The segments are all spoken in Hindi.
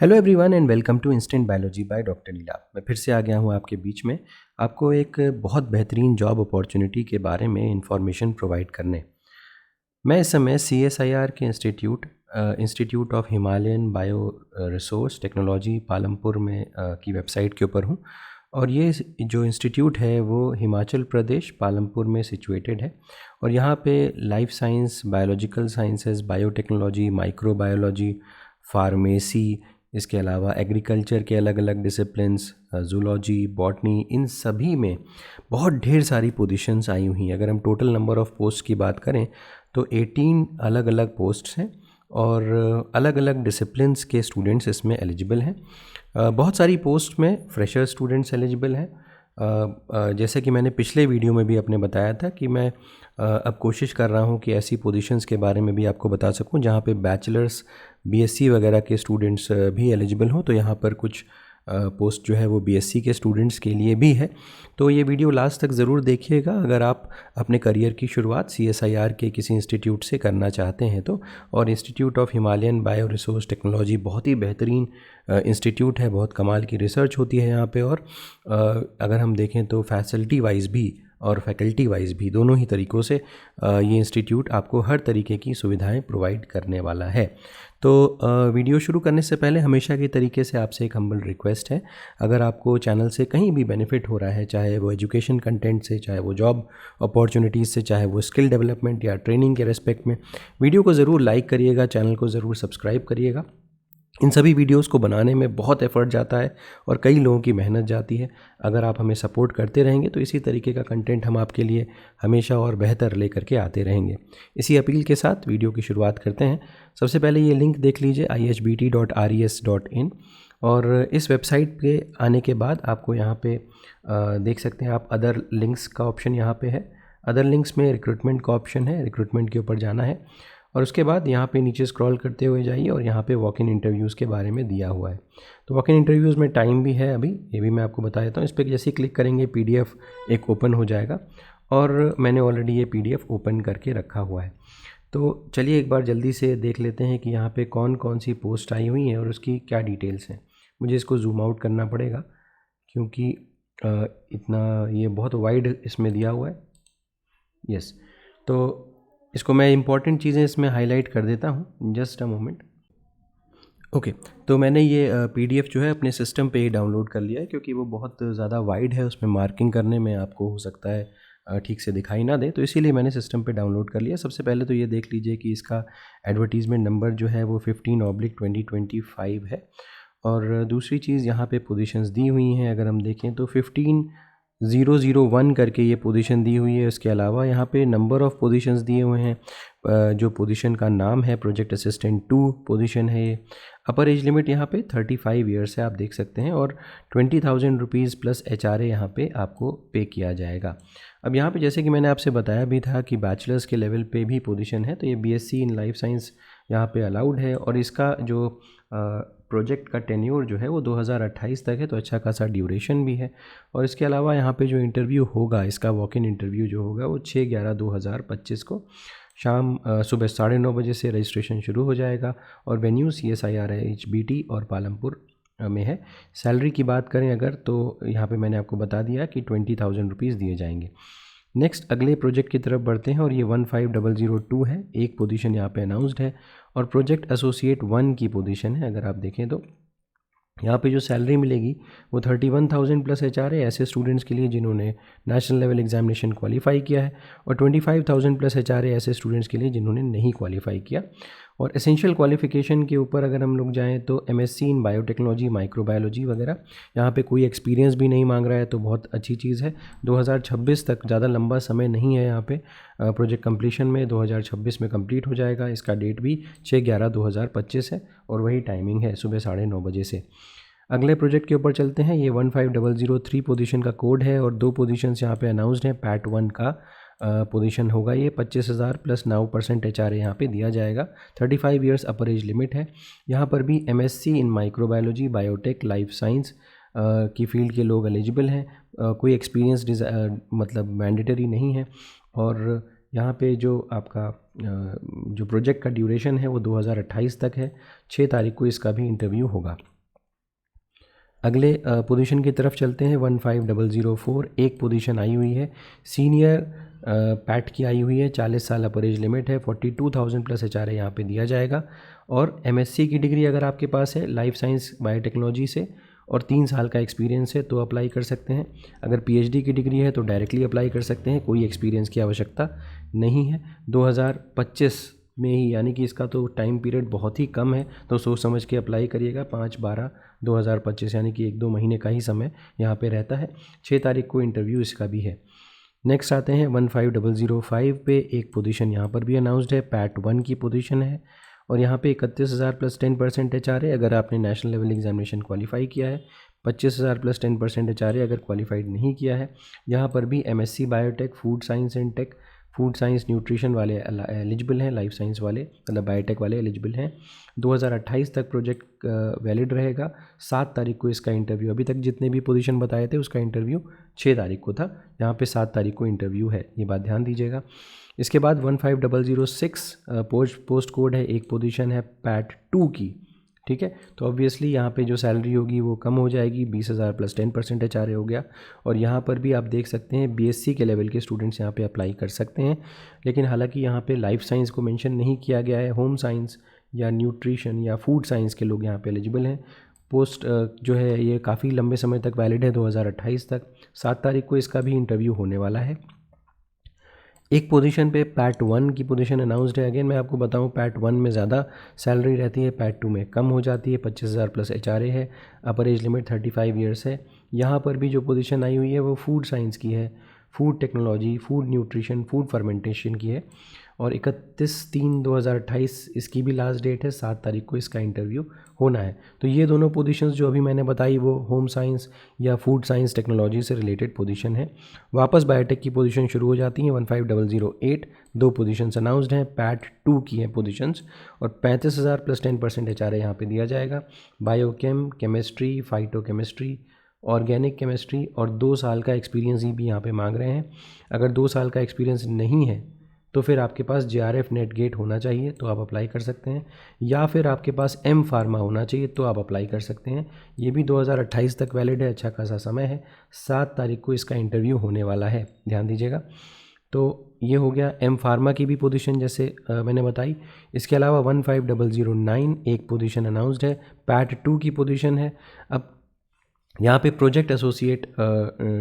Hello everyone and welcome to instant biology by doctor Neela. मैं फिर से आ गया हूँ आपके बीच में आपको एक बहुत बेहतरीन जॉब अपॉर्चुनिटी के बारे में इंफॉर्मेशन प्रोवाइड करने। मैं इस समय CSIR के institute of Himalayan bio resource technology Palampur में की वेबसाइट के ऊपर हूँ। और ये जो इंस्टीट्यूट है वो हिमाचल प्रदेश पालमपुर में सिचुएटेड है। और यहाँ पे life science, biological sciences, biotechnology, microbiology, pharmacy, इसके अलावा एग्रीकल्चर के अलग अलग डिसिप्लिन्स, जूलॉजी, बॉटनी, इन सभी में बहुत ढेर सारी पोजीशंस आई हुई हैं। अगर हम टोटल नंबर ऑफ़ पोस्ट की बात करें तो 18 अलग अलग पोस्ट्स हैं और अलग अलग डिसिप्लिन्स के स्टूडेंट्स इसमें एलिजिबल हैं। बहुत सारी पोस्ट में फ्रेशर स्टूडेंट्स एलिजिबल हैं। जैसे कि मैंने पिछले वीडियो में भी अपने बताया था कि मैं अब कोशिश कर रहा हूँ कि ऐसी पोजीशंस के बारे में भी आपको बता सकूँ जहाँ पे बैचलर्स, BSc वगैरह के स्टूडेंट्स भी एलिजिबल हों। तो यहाँ पर कुछ पोस्ट जो है वो BSc के स्टूडेंट्स के लिए भी है। तो ये वीडियो लास्ट तक ज़रूर देखिएगा अगर आप अपने करियर की शुरुआत CSIR के किसी इंस्टीट्यूट से करना चाहते हैं तो। और institute of Himalayan bio resource technology बहुत ही बेहतरीन इंस्टीट्यूट है, बहुत कमाल की रिसर्च होती है यहाँ पे। और अगर हम देखें तो फैसिलिटी वाइज भी और फैकल्टी वाइज भी दोनों ही तरीक़ों से ये इंस्टीट्यूट आपको हर तरीके की सुविधाएं प्रोवाइड करने वाला है। तो वीडियो शुरू करने से पहले हमेशा के तरीके से आपसे एक हम्बल रिक्वेस्ट है, अगर आपको चैनल से कहीं भी बेनिफिट हो रहा है, चाहे वो एजुकेशन कंटेंट से, चाहे वो जॉब अपॉर्चुनिटीज़ से, चाहे वो स्किल डेवलपमेंट या ट्रेनिंग के रेस्पेक्ट में, वीडियो को ज़रूर लाइक करिएगा, चैनल को ज़रूर सब्सक्राइब करिएगा। इन सभी वीडियोस को बनाने में बहुत एफर्ट जाता है और कई लोगों की मेहनत जाती है। अगर आप हमें सपोर्ट करते रहेंगे तो इसी तरीके का कंटेंट हम आपके लिए हमेशा और बेहतर लेकर के आते रहेंगे। इसी अपील के साथ वीडियो की शुरुआत करते हैं। सबसे पहले ये लिंक देख लीजिए ihbt.res.in। और इस वेबसाइट पे आने के बाद आपको यहाँ पे देख सकते हैं आप अदर लिंक्स का ऑप्शन यहाँ पे है। अदर लिंक्स में रिक्रूटमेंट का ऑप्शन है, रिक्रूटमेंट के ऊपर जाना है और उसके बाद यहाँ पे नीचे स्क्रॉल करते हुए जाइए और यहाँ पे वॉक इन इंटरव्यूज़ के बारे में दिया हुआ है। तो वॉक इन इंटरव्यूज़ में टाइम भी है अभी, ये भी मैं आपको बता देता हूँ। इस पर जैसे ही क्लिक करेंगे PDF एक ओपन हो जाएगा और मैंने ऑलरेडी ये PDF ओपन करके रखा हुआ है। तो चलिए एक बार जल्दी से देख लेते हैं कि यहाँ पे कौन कौन सी पोस्ट आई हुई हैं और उसकी क्या डिटेल्स हैं। मुझे इसको जूम आउट करना पड़ेगा क्योंकि इतना ये बहुत वाइड इसमें दिया हुआ है। यस, तो इसको मैं इंपॉर्टेंट चीज़ें इसमें हाईलाइट कर देता हूँ, जस्ट अ मोमेंट। ओके, तो मैंने ये PDF जो है अपने सिस्टम पे ही डाउनलोड कर लिया है क्योंकि वो बहुत ज़्यादा वाइड है, उसमें मार्किंग करने में आपको हो सकता है ठीक से दिखाई ना दे, तो इसीलिए मैंने सिस्टम पे डाउनलोड कर लिया। सबसे पहले तो ये देख लीजिए कि इसका एडवर्टीज़मेंट नंबर जो है वो 15/2025 है। और दूसरी चीज़ यहाँ पे पोजीशंस दी हुई हैं, अगर हम देखें तो 15,001 करके ये पोजीशन दी हुई है। इसके अलावा यहाँ पे नंबर ऑफ़ पोजीशंस दिए हुए हैं। जो पोजीशन का नाम है प्रोजेक्ट असिस्टेंट 2 पोजीशन है ये। अपर एज लिमिट यहाँ पे 35 ईयर्स है, आप देख सकते हैं। और 20,000 रुपीज़ प्लस HRA यहाँ पे आपको पे किया जाएगा। अब यहाँ पे जैसे कि मैंने आपसे बताया भी था कि बैचलर्स के लेवल पे भी पोजीशन है, तो ये BSc इन लाइफ साइंस यहाँ पे अलाउड है। और इसका जो प्रोजेक्ट का टेन्योर जो है वो 2028 तक है, तो अच्छा खासा ड्यूरेशन भी है। और इसके अलावा यहाँ पे जो इंटरव्यू होगा, इसका वॉक इन इंटरव्यू जो होगा वो 6/11/2025 को शाम सुबह 9:30 बजे से रजिस्ट्रेशन शुरू हो जाएगा। और वेन्यू CSIR HBT और पालमपुर में है। सैलरी की बात करें अगर, तो यहाँ पे मैंने आपको बता दिया कि 20,000 रुपीज़ दिए जाएंगे। नेक्स्ट अगले प्रोजेक्ट की तरफ बढ़ते हैं और ये 15,002 है, एक पोजीशन यहाँ पे अनाउंस्ड है। और प्रोजेक्ट एसोसिएट 1 की पोजीशन है। अगर आप देखें तो यहाँ पे जो सैलरी मिलेगी वो 31,000 प्लस HRA ऐसे स्टूडेंट्स के लिए जिन्होंने नेशनल लेवल एग्जामिनेशन क्वालिफाई किया है, और 25,000 प्लस HRA ऐसे स्टूडेंट्स के लिए जिन्होंने नहीं क्वालिफाई किया। और एसेंशियल क्वालिफिकेशन के ऊपर अगर हम लोग जाएँ तो MSc इन बायोटेक्नोलॉजी, माइक्रोबायोलॉजी वगैरह, यहाँ पे कोई एक्सपीरियंस भी नहीं मांग रहा है, तो बहुत अच्छी चीज़ है। 2026 तक, ज़्यादा लंबा समय नहीं है यहाँ पे प्रोजेक्ट कंप्लीशन में, 2026 में कंप्लीट हो जाएगा। इसका डेट भी 6/11/2025 है और वही टाइमिंग है सुबह 9:30 बजे से। अगले प्रोजेक्ट के ऊपर चलते हैं। ये 15,003 पोजीशन का कोड है और 2 पोजीशंस यहाँ पे अनाउंस्ड हैं। पैट 1 का पोजीशन होगा ये, 25,000 प्लस 9% HRA यहाँ पे दिया जाएगा। 35 ईयर्स अपर एज लिमिट है। यहाँ पर भी MSc इन माइक्रोबायोलॉजी, बायोटेक, लाइफ साइंस की फील्ड के लोग एलिजिबल हैं। कोई एक्सपीरियंस मतलब मैंडेटरी नहीं है। और यहाँ पे जो आपका जो प्रोजेक्ट का ड्यूरेशन है वो 2028 तक है। 6 तारीख को इसका भी इंटरव्यू होगा। अगले पोजीशन की तरफ चलते हैं। 15004 एक पोजीशन आई हुई है, सीनियर पैट की आई हुई है, 40 साल अपर एज लिमिट है, 42,000 प्लस HRA यहाँ पे दिया जाएगा। और MSc की डिग्री अगर आपके पास है लाइफ साइंस बायोटेक्नोलॉजी से और 3 साल का एक्सपीरियंस है तो अप्लाई कर सकते हैं। अगर PhD की डिग्री है तो डायरेक्टली अप्लाई कर सकते हैं, कोई एक्सपीरियंस की आवश्यकता नहीं है। 2025 में ही, यानी कि इसका तो टाइम पीरियड बहुत ही कम है, तो सोच समझ के अप्लाई करिएगा। 5/12/2025 यानी कि 1-2 महीने का ही समय यहाँ पे रहता है। 6 तारीख को इंटरव्यू इसका भी है। नेक्स्ट आते हैं 15005 पे, एक पोजीशन यहाँ पर भी अनाउंसड है, पैट 1 की पोजीशन है और यहाँ पे 31,000 प्लस 10% HRA अगर आपने नेशनल लेवल एग्जामिनेशन क्वालिफाई किया है, 25,000 प्लस 10% HRA अगर क्वालिफाइड नहीं किया है। यहाँ पर भी MSc biotech, food science and tech, food science nutrition वाले एलिजिबल हैं, लाइफ साइंस वाले मतलब बायोटेक वाले एलिजिबल हैं। 2028 तक प्रोजेक्ट वैलिड रहेगा। 7 तारीख को इसका इंटरव्यू, अभी तक जितने भी पोजीशन बताए थे उसका इंटरव्यू 6 तारीख को था, यहाँ पे 7 तारीख को इंटरव्यू है, ये बात ध्यान दीजिएगा। इसके बाद 15006 पोस्ट कोड है, एक पोजीशन है पैट 2 की, ठीक है। तो ऑब्वियसली यहाँ पे जो सैलरी होगी वो कम हो जाएगी, 20,000 प्लस 10% HRA हो गया। और यहाँ पर भी आप देख सकते हैं BSc के लेवल के स्टूडेंट्स यहाँ पे अप्लाई कर सकते हैं, लेकिन हालांकि यहाँ पे लाइफ साइंस को मेंशन नहीं किया गया है। होम साइंस या न्यूट्रिशन या फूड साइंस के लोग यहाँ पे एलिजिबल हैं। पोस्ट जो है ये काफ़ी लंबे समय तक वैलिड है, 2028 तक। 7 तारीख को इसका भी इंटरव्यू होने वाला है। एक पोजीशन पे पैट 1 की पोजीशन अनाउंसड है। अगेन मैं आपको बताऊं, पैट 1 में ज़्यादा सैलरी रहती है, पैट 2 में कम हो जाती है। 25,000 प्लस HRA है, अपर एज लिमिट 35 ईयर्स है। यहाँ पर भी जो पोजीशन आई हुई है वो फूड साइंस की है, food technology, food nutrition, food fermentation की है और 31/3/2028 इसकी भी लास्ट डेट है। 7 तारीख को इसका इंटरव्यू होना है। तो ये दोनों पोजीशंस जो अभी मैंने बताई वो होम साइंस या फूड साइंस टेक्नोलॉजी से रिलेटेड पोजीशन है। वापस बायोटेक की पोजीशन शुरू हो जाती हैं। 15008 दो पोजीशंस अनाउंसड हैं, पैट 2 की हैं पोजीशंस और 35,000 प्लस 10% HRA यहाँ पे दिया जाएगा। Biochem, chemistry, phytochemistry, organic chemistry और 2 साल का एक्सपीरियंस ही भी यहाँ पे मांग रहे हैं। अगर 2 साल का एक्सपीरियंस नहीं है तो फिर आपके पास JRF नेट गेट होना चाहिए तो आप अप्लाई कर सकते हैं, या फिर आपके पास M फार्मा होना चाहिए तो आप अप्लाई कर सकते हैं। ये भी 2028 तक वैलिड है, अच्छा खासा समय है। 7 तारीख को इसका इंटरव्यू होने वाला है, ध्यान दीजिएगा। तो ये हो गया M फार्मा की भी पोजीशन जैसे मैंने बताई। इसके अलावा 15009 एक पोजीशन अनाउंसड है, पैट 2 की पोजीशन है। अब यहाँ पे प्रोजेक्ट एसोसिएट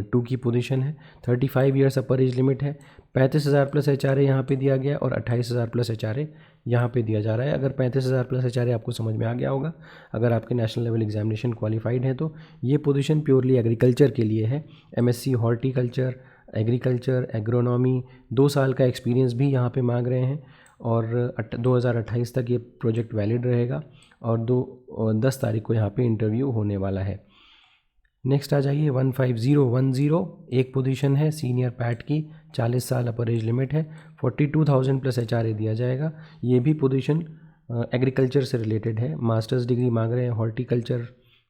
2 की पोजीशन है, 35 ईयर्स अपर एज लिमिट है। 35,000 प्लस HRA यहाँ पे दिया गया और 28,000 प्लस HRA यहाँ पे दिया जा रहा है। अगर 35,000 प्लस HRA आपको समझ में आ गया होगा, अगर आपके नेशनल लेवल एग्जामिनेशन क्वालिफाइड है तो ये पोजीशन प्योरली एग्रीकल्चर के लिए है। MSc हॉर्टिकल्चर, एग्रीकल्चर, एग्रोनॉमी, 2 साल का एक्सपीरियंस भी यहाँ पे मांग रहे हैं और 2028 तक ये प्रोजेक्ट वैलिड रहेगा और 10 तारीख को यहाँ पे इंटरव्यू होने वाला है। नेक्स्ट आ जाइए 15010 एक पोजीशन है, सीनियर पैट की, 40 साल अपर एज लिमिट है, 42,000 प्लस HRA दिया जाएगा। ये भी पोजीशन एग्रीकल्चर से रिलेटेड है। मास्टर्स डिग्री मांग रहे हैं, हॉर्टिकल्चर,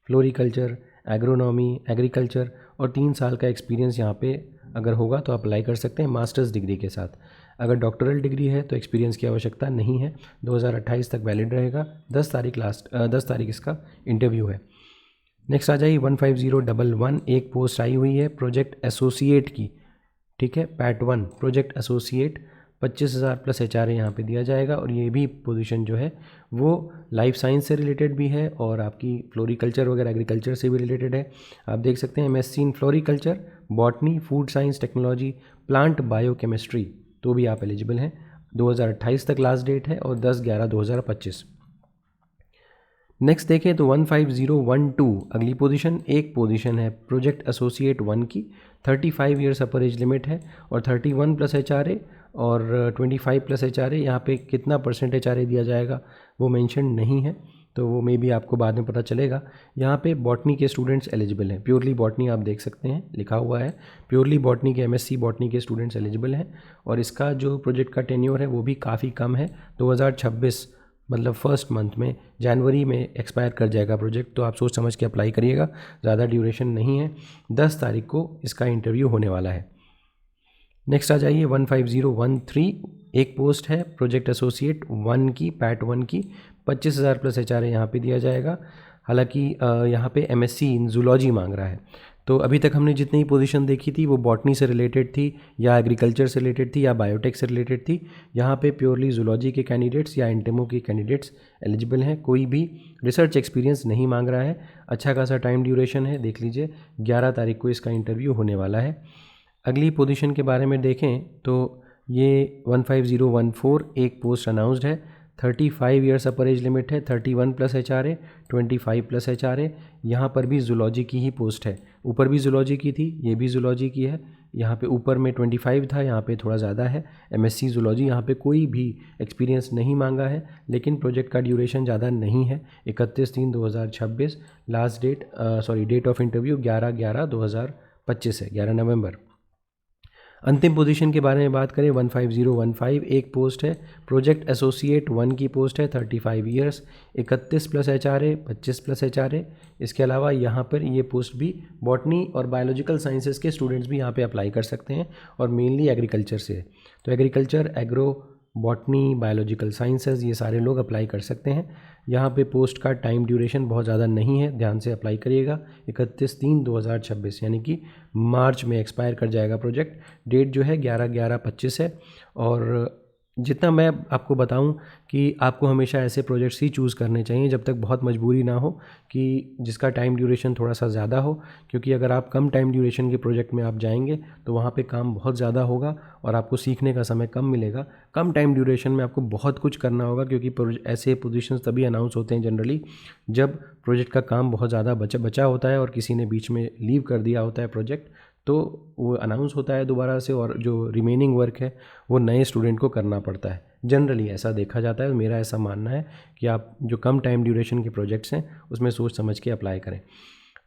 फ्लोरिकल्चर, एग्रोनॉमी, एग्रीकल्चर और 3 साल का एक्सपीरियंस यहाँ पे अगर होगा तो अप्लाई कर सकते हैं मास्टर्स डिग्री के साथ। अगर डॉक्टरल डिग्री है तो एक्सपीरियंस की आवश्यकता नहीं है, 2028 तक वैलिड रहेगा। 10 तारीख इसका इंटरव्यू है। नेक्स्ट आ जाइए 15011 एक पोस्ट आई हुई है प्रोजेक्ट एसोसिएट की, ठीक है, PAT 1 project associate, 25,000 plus HRA यहाँ पे दिया जाएगा और ये भी पोजीशन जो है वो लाइफ साइंस से रिलेटेड भी है और आपकी फ्लोरिकल्चर वगैरह एग्रीकल्चर से भी रिलेटेड है। आप देख सकते हैं MSc in floriculture, botany, food science technology, plant biochemistry तो भी आप एलिजिबल हैं। 2028 तक लास्ट डेट है और 10/11/2025। नेक्स्ट देखें तो 15012 अगली पोजीशन, एक पोजीशन है प्रोजेक्ट एसोसिएट 1 की, 35 ईयर्स अपर एज लिमिट है और 31 प्लस HRA और 25 प्लस HRA। यहाँ पे कितना परसेंट HRA दिया जाएगा वो मेंशन नहीं है, तो वो मे भी आपको बाद में पता चलेगा। यहाँ पे बॉटनी के स्टूडेंट्स एलिजिबल हैं, प्योरली बॉटनी आप देख सकते हैं लिखा हुआ है, प्योरली बॉटनी के MSc बॉटनी के स्टूडेंट्स एलिजिबल हैं और इसका जो प्रोजेक्ट का टेन्योर है वो भी काफ़ी कम है। 2026 मतलब फर्स्ट मंथ में, जनवरी में एक्सपायर कर जाएगा प्रोजेक्ट, तो आप सोच समझ के अप्लाई करिएगा, ज़्यादा ड्यूरेशन नहीं है। 10 तारीख को इसका इंटरव्यू होने वाला है। नेक्स्ट आ जाइए 15013 एक पोस्ट है प्रोजेक्ट एसोसिएट 1 की, पैट 1 की, 25,000 प्लस HR यहाँ पे दिया जाएगा। हालांकि यहाँ पे MSc इन जूलॉजी मांग रहा है। तो अभी तक हमने जितनी पोजीशन देखी थी वो बॉटनी से रिलेटेड थी या एग्रीकल्चर से रिलेटेड थी या बायोटेक से रिलेटेड थी। यहाँ पे प्योरली जूलॉजी के कैंडिडेट्स या इंटेमो के कैंडिडेट्स एलिजिबल हैं। कोई भी रिसर्च एक्सपीरियंस नहीं मांग रहा है। अच्छा खासा टाइम ड्यूरेशन है, देख लीजिए 11 तारीख को इसका इंटरव्यू होने वाला है। अगली पोजीशन के बारे में देखें तो ये 15014 एक पोस्ट अनाउंस्ड है। 35 ईयर्स अपर एज लिमिट है, 31 प्लस HRA, 25 प्लस HRA। यहाँ पर भी जूलॉजी की ही पोस्ट है। ऊपर भी जूलॉजी की थी, ये भी जूलॉजी की है। यहाँ पे ऊपर में 25 था, यहाँ पे थोड़ा ज़्यादा है। MSc जूलॉजी, यहाँ पे कोई भी एक्सपीरियंस नहीं मांगा है, लेकिन प्रोजेक्ट का ड्यूरेशन ज़्यादा नहीं है। 31/3/2026 last date, date of interview 11/11/2025 है, 11 नवंबर। अंतिम पोजीशन के बारे में बात करें 15015 एक पोस्ट है, प्रोजेक्ट एसोसिएट 1 की पोस्ट है, 35 years, 31 plus HRA, 25 plus HRA। इसके अलावा यहाँ पर ये पोस्ट भी बॉटनी और बायोलॉजिकल साइंसेज के स्टूडेंट्स भी यहाँ पे अप्लाई कर सकते हैं और मेनली एग्रीकल्चर से है। तो agriculture, agro, botany, biological sciences, ये सारे लोग अप्लाई कर सकते हैं। यहाँ पे पोस्ट का टाइम ड्यूरेशन बहुत ज़्यादा नहीं है, ध्यान से अप्लाई करिएगा। 31/3/2026 यानी कि मार्च में एक्सपायर कर जाएगा प्रोजेक्ट। डेट जो है 11/11/25 है। और जितना मैं आपको बताऊं कि आपको हमेशा ऐसे प्रोजेक्ट्स ही चूज़ करने चाहिए जब तक बहुत मजबूरी ना हो, कि जिसका टाइम ड्यूरेशन थोड़ा सा ज़्यादा हो। क्योंकि अगर आप कम टाइम ड्यूरेशन के प्रोजेक्ट में आप जाएंगे तो वहाँ पे काम बहुत ज़्यादा होगा और आपको सीखने का समय कम मिलेगा। कम टाइम ड्यूरेशन में आपको बहुत कुछ करना होगा, क्योंकि ऐसे पोजीशंस तभी अनाउंस होते हैं जनरली जब प्रोजेक्ट का काम बहुत ज़्यादा बचा होता है और किसी ने बीच में लीव कर दिया होता है प्रोजेक्ट, तो वो अनाउंस होता है दोबारा से और जो रिमेनिंग वर्क है वो नए स्टूडेंट को करना पड़ता है। जनरली ऐसा देखा जाता है। मेरा ऐसा मानना है कि आप जो कम टाइम ड्यूरेशन के प्रोजेक्ट्स हैं उसमें सोच समझ के अप्लाई करें।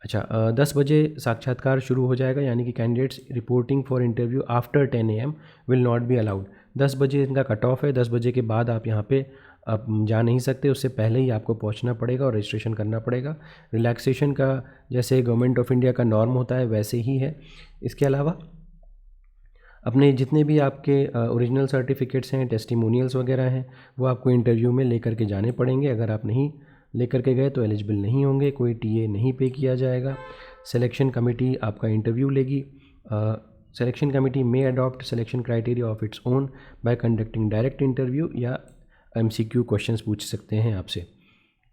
अच्छा, 10 बजे साक्षात्कार शुरू हो जाएगा, यानी कि candidates reporting for interview after 10 AM will not be allowed. 10 बजे इनका कट ऑफ है। 10 बजे के बाद आप यहाँ पे आप जा नहीं सकते, उससे पहले ही आपको पहुँचना पड़ेगा और रजिस्ट्रेशन करना पड़ेगा। रिलैक्सेशन का जैसे गवर्नमेंट ऑफ इंडिया का नॉर्म होता है वैसे ही है। इसके अलावा अपने जितने भी आपके ओरिजिनल सर्टिफिकेट्स हैं, टेस्टिमोनियल्स वगैरह हैं, वो आपको इंटरव्यू में लेकर के जाने पड़ेंगे। अगर आप नहीं लेकर के गए तो एलिजिबल नहीं होंगे, कोई TA नहीं पे किया जाएगा। सिलेक्शन कमेटी आपका इंटरव्यू लेगी। Selection committee may adopt selection criteria of its own by conducting direct interview या MCQ क्वेश्चंस पूछ सकते हैं आपसे।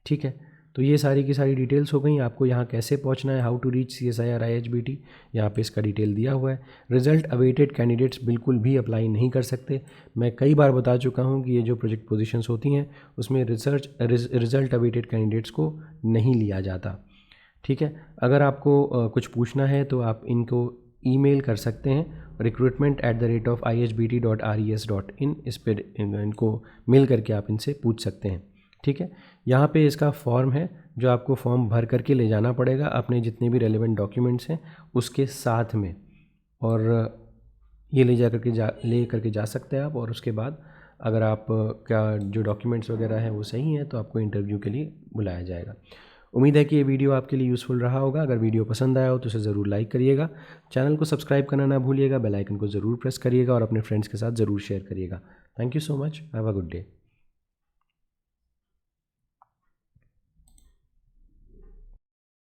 ठीक है, तो ये सारी की सारी डिटेल्स हो गई। आपको यहाँ कैसे पहुँचना है, how to reach CSIR IHBT, यहाँ पे इसका डिटेल दिया हुआ है। रिजल्ट अवेटेड कैंडिडेट्स बिल्कुल भी अप्लाई नहीं कर सकते। मैं कई बार बता चुका हूँ कि ये जो प्रोजेक्ट पोजीशंस होती हैं उसमें रिजल्ट अवेटेड कैंडिडेट्स को नहीं लिया जाता। ठीक है, अगर आपको कुछ पूछना है तो आप इनको ईमेल कर सकते हैं recruitment@ihbt.res.in। इस पर इनको मेल करके आप इनसे पूछ सकते हैं। ठीक है, यहाँ पे इसका फॉर्म है जो आपको फॉर्म भर करके ले जाना पड़ेगा अपने जितने भी रेलेवेंट डॉक्यूमेंट्स हैं उसके साथ में, और ये ले करके जा सकते हैं आप। और उसके बाद अगर आप का जो डॉक्यूमेंट्स वगैरह हैं वो सही हैं तो आपको इंटरव्यू के लिए बुलाया जाएगा। उम्मीद है कि ये वीडियो आपके लिए यूज़फुल रहा होगा। अगर वीडियो पसंद आया हो तो इसे ज़रूर लाइक करिएगा, चैनल को सब्सक्राइब करना ना भूलिएगा, बेल आइकन को ज़रूर प्रेस करिएगा और अपने फ्रेंड्स के साथ ज़रूर शेयर करिएगा। Thank you so much, have a good day.